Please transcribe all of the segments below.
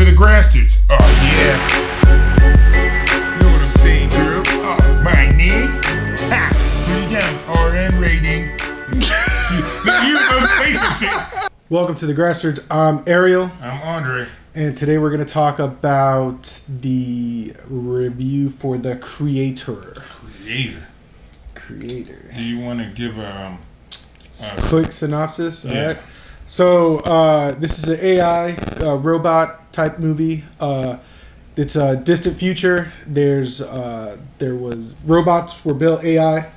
to the Grastards. Oh, yeah. You know what I'm saying, girl? Oh, my name? Ha! Put it down. RN rating. Let's face some shit. Welcome to the Grastards. I'm Ariel. I'm Andre. And today we're going to talk about the review for The Creator. Creator. Do you want to give a quick synopsis? Yeah. All right. So this is an AI robot type movie. It's a distant future. There was robots were built AI,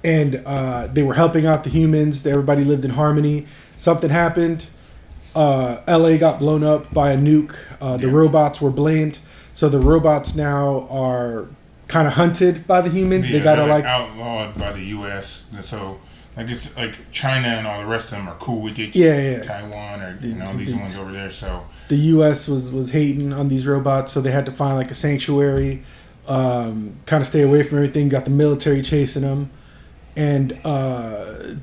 and they were helping out the humans. Everybody lived in harmony. Something happened. LA got blown up by a nuke. The robots were blamed. So the robots now are kind of hunted by the humans. Yeah, they gotta they're like outlawed by the U.S. And so like it's like China and all the rest of them are cool with it. Yeah. Taiwan or these ones over there. So the U.S. was hating on these robots, so they had to find like a sanctuary, kind of stay away from everything. Got the military chasing them, and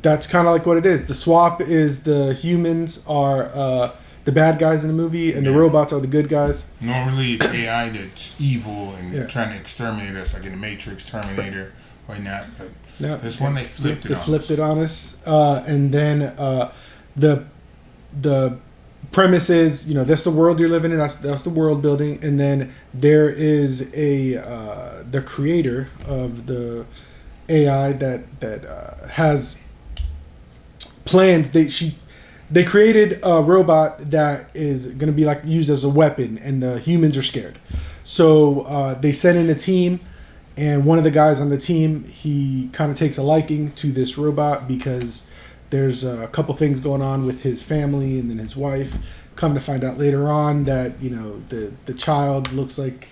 that's kind of like what it is. The swap is the humans are the bad guys in the movie, and the robots are the good guys. Normally it's AI that's evil and trying to exterminate us, like in the Matrix, Terminator. Why not? But No, this one they flipped it on us. And then the premise is, that's the world you're living in. That's the world building. And then there is the creator of the AI that has plans. They created a robot that is going to be like used as a weapon, and the humans are scared. So they sent in a team. And one of the guys on the team, he kind of takes a liking to this robot because there's a couple things going on with his family and then his wife. Come to find out later on that, the child looks like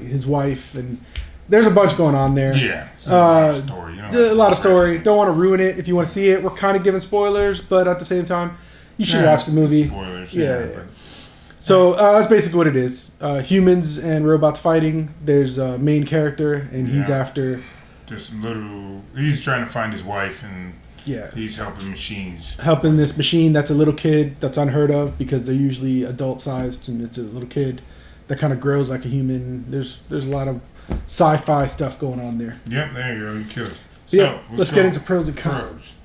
his wife, and there's a bunch going on there. Yeah. A lot of story. A lot of story. Don't want to ruin it if you want to see it. We're kind of giving spoilers, but at the same time, you should watch the movie. Spoilers, yeah. So that's basically what it is. Humans and robots fighting. There's a main character, and he's after he's trying to find his wife, and he's helping machines. Helping this machine that's a little kid that's unheard of because they're usually adult sized, and it's a little kid that kind of grows like a human. There's a lot of sci-fi stuff going on there. Yep, there you go. You killed it. So, let's get into pros and cons.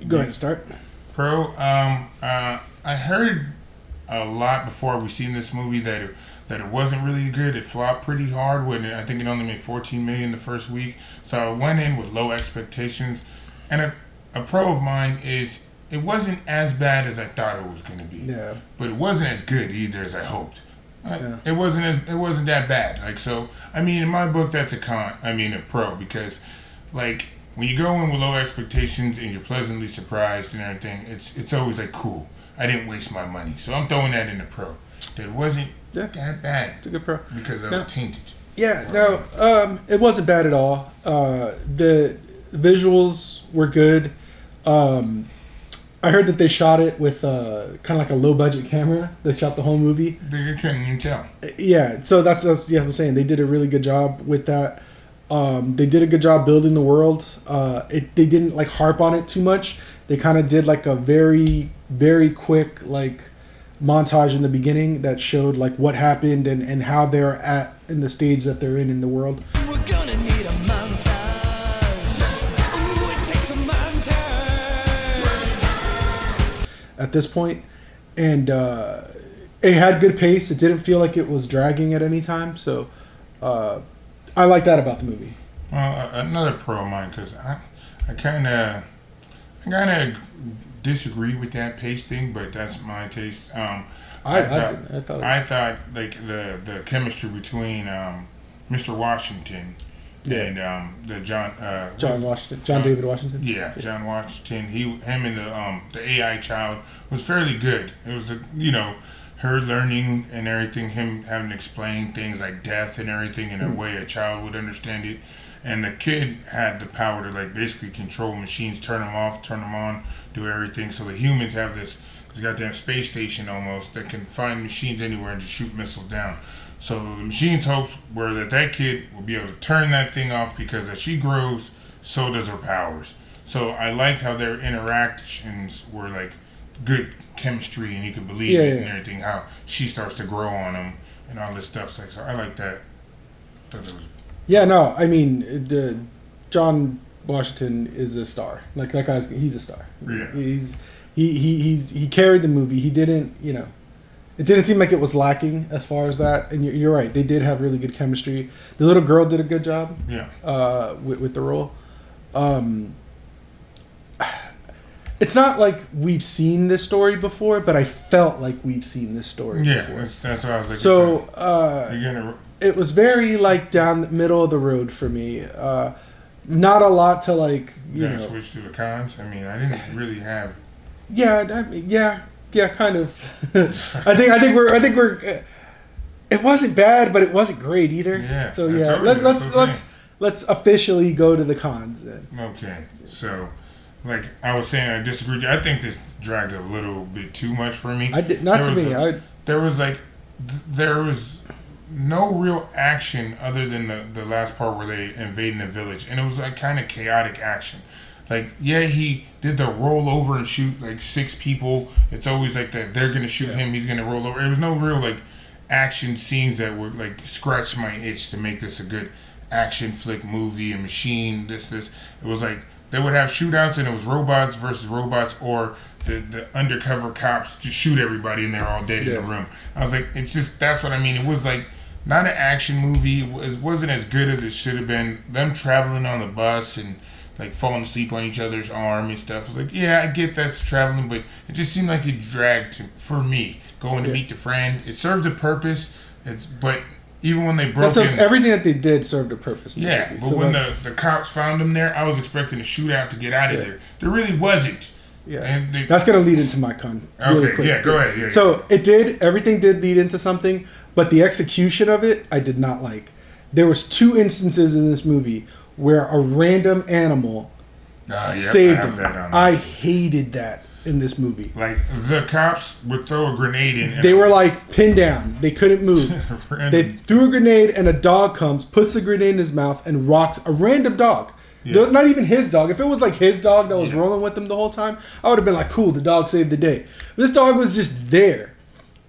Go ahead and start. Pro. I heard a lot before we seen this movie that it wasn't really good. It flopped pretty hard when I think it only made $14 million the first week. So I went in with low expectations, and a pro of mine is it wasn't as bad as I thought it was going to be. Yeah. But it wasn't as good either as I hoped. It wasn't that bad. Like, so I mean, in my book that's a pro, because like when you go in with low expectations and you're pleasantly surprised and everything, it's always like cool. I didn't waste my money. So I'm throwing that in the pro. That it wasn't that bad. It's a good pro. Because I was tainted. Yeah, it wasn't bad at all. The visuals were good. I heard that they shot it with kind of like a low-budget camera. They shot the whole movie. They couldn't even tell. Yeah, so that's what I'm saying. They did a really good job with that. They did a good job building the world. They didn't like harp on it too much. They kind of did like a very, very quick like montage in the beginning that showed like what happened and how they're at in the stage that they're in the world. We're gonna need a montage. Ooh, it takes a montage. At this point, and it had good pace. It didn't feel like it was dragging at any time. So I like that about the movie. Well, another pro of mine, because I kind of disagree with that pace thing, but that's my taste. I thought like the chemistry between Mr. Washington and the John David Washington. Yeah, John Washington. Him and the AI child was fairly good. It was her learning and everything, him having to explain things like death and everything in a way a child would understand it. And the kid had the power to like basically control machines, turn them off, turn them on, do everything. So the humans have this goddamn space station almost that can find machines anywhere and just shoot missiles down. So the machine's hopes were that kid will be able to turn that thing off, because as she grows, so does her powers. So I liked how their interactions were like good chemistry and you can believe Yeah, it yeah. and everything. How she starts to grow on him and all this stuff. So I like that. Thought that was Yeah, no, I mean, John Washington is a star. Like that guy's, he's a star. Yeah. He carried the movie. He didn't, it didn't seem like it was lacking as far as that. And you're right, they did have really good chemistry. The little girl did a good job. Yeah. With the role. It's not like we've seen this story before, but I felt like we've seen this story before. That's what I was like. So you're gonna. it was very like down the middle of the road for me. Not a lot to like, You gonna switch to the cons? I mean, I didn't really have. Yeah, kind of. I think we're. It wasn't bad, but it wasn't great either. Yeah. So I yeah, told you, let's officially go to the cons then. Okay, so like I was saying, I disagreed. I think this dragged a little bit too much for me. There was no real action other than the last part where they invading the village, and it was like kind of chaotic action. Like, yeah, he did the roll over and shoot like 6 people. It's always like that they're gonna shoot him, he's gonna roll over. There was no real like action scenes that would like scratch my itch to make this a good action flick movie, a machine, this. It was like they would have shootouts and it was robots versus robots, or the undercover cops just shoot everybody and they're all dead in the room. I was like, it's just, that's what I mean. It was like not an action movie. It wasn't as good as it should have been. Them traveling on the bus and like falling asleep on each other's arm and stuff. Like, yeah, I get that's traveling, but it just seemed like it dragged for me. Going to meet the friend, it served a purpose. But even when they broke in, everything that they did served a purpose. Yeah, but when the cops found them there, I was expecting a shootout to get out of there. There really wasn't. Yeah, and that's gonna lead into my con. Really quick. Yeah, go ahead. Yeah, so everything did lead into something, but the execution of it, I did not like. There was 2 instances in this movie where a random animal saved him. I hated that in this movie. Like, the cops would throw a grenade in. They were like pinned down. They couldn't move. They threw a grenade and a dog comes, puts the grenade in his mouth and rocks a random dog. Yeah. Not even his dog. If it was like his dog that was rolling with him the whole time, I would have been like, cool, the dog saved the day. This dog was just there.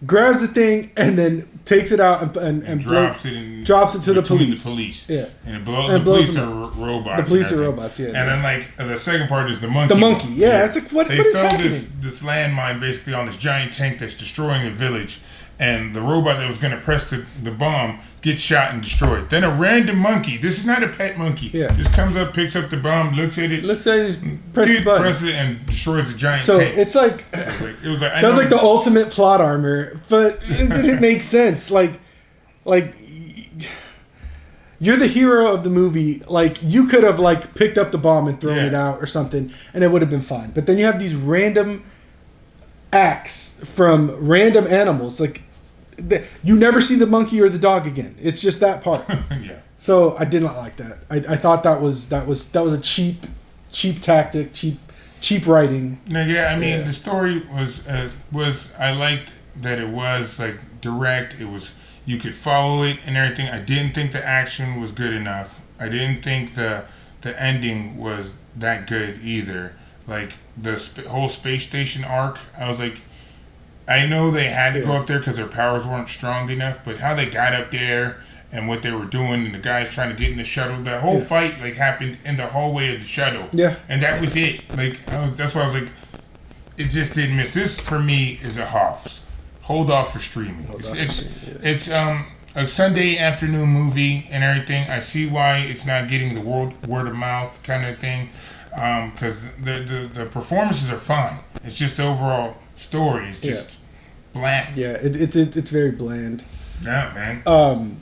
Grabs the thing and then takes it out and drops it to the police. Yeah. And the police are robots. The police are robots, yeah. And then like the second part is the monkey. The monkey, yeah. It's like what is happening? They throw this landmine basically on this giant tank that's destroying the village. And the robot that was going to press the bomb gets shot and destroyed. Then a random monkey, this is not a pet monkey, just comes up, picks up the bomb, looks at it, presses the button. Presses it, and destroys the giant tank. So it's like, that was like the ultimate plot armor, but it didn't make sense. Like you're the hero of the movie. Like, you could have like picked up the bomb and thrown it out or something, and it would have been fine. But then you have these random acts from random animals, like. You never see the monkey or the dog again. It's just that part. Yeah. So I did not like that. I thought that was a cheap tactic, cheap writing. No, yeah. I mean, the story was I liked that it was like direct. It was, you could follow it and everything. I didn't think the action was good enough. I didn't think the ending was that good either. Like the whole space station arc, I was like, I know they had to go up there because their powers weren't strong enough, but how they got up there and what they were doing, and the guys trying to get in the shuttle, the whole fight like happened in the hallway of the shuttle. Yeah, and that was it. Like that's why I was like, it just didn't miss. This for me is a Hoffs. Hold off for streaming. It's a Sunday afternoon movie and everything. I see why it's not getting the word of mouth kind of thing, because the performances are fine. It's just the overall story is just bland. Yeah, it's very bland. Yeah, man.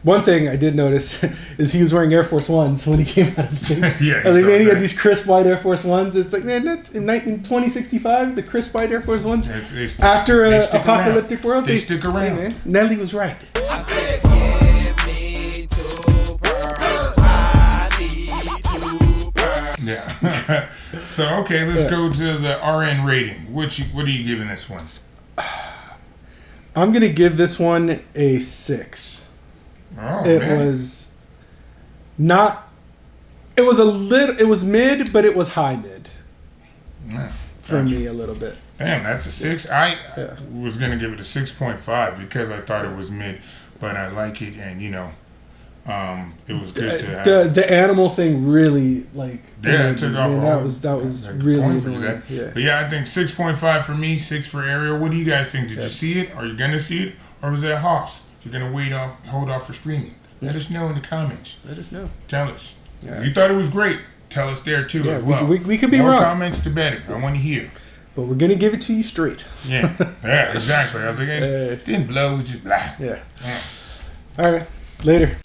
One thing I did notice is he was wearing Air Force Ones when he came out of the thing. Yeah, I was like, man, he had these crisp white Air Force Ones. It's like, man, in 2065, the crisp white Air Force Ones. After an apocalyptic world, they stick around. Hey, man, Nelly was right. I said, give me 2 pearls. I need 2 pearls. Yeah. So, okay, let's go to the RN rating. What are you giving this one? I'm going to give this one a 6. Oh, it man. was not. It was mid, but it was high mid for me a little bit. Damn, that's a 6. I Yeah. was gonna give it a 6.5 because I thought it was mid, but I like it, and it was good to have. The animal thing really Yeah, it took off. man, that was Like, really point for annoying. that. Yeah. But yeah, I think 6.5 for me, 6 for Ariel. What do you guys think? Did you see it? Are you gonna see it, or was that hops? You're gonna hold off for streaming. Let us know in the comments. Let us know. Tell us. Yeah. If you thought it was great, tell us there too Yeah, as well. we could be More wrong. comments, the better. I want to hear. But we're gonna give it to you straight. Yeah, yeah, exactly. I was like, it didn't blow, it just blah. Yeah. All right. Later.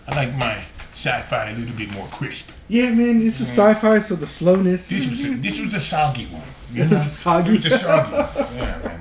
I like my sci-fi a little bit more crisp. Yeah, man. This is sci-fi, so the slowness. This was a soggy one. It was a soggy. It was a soggy one. Yeah, man.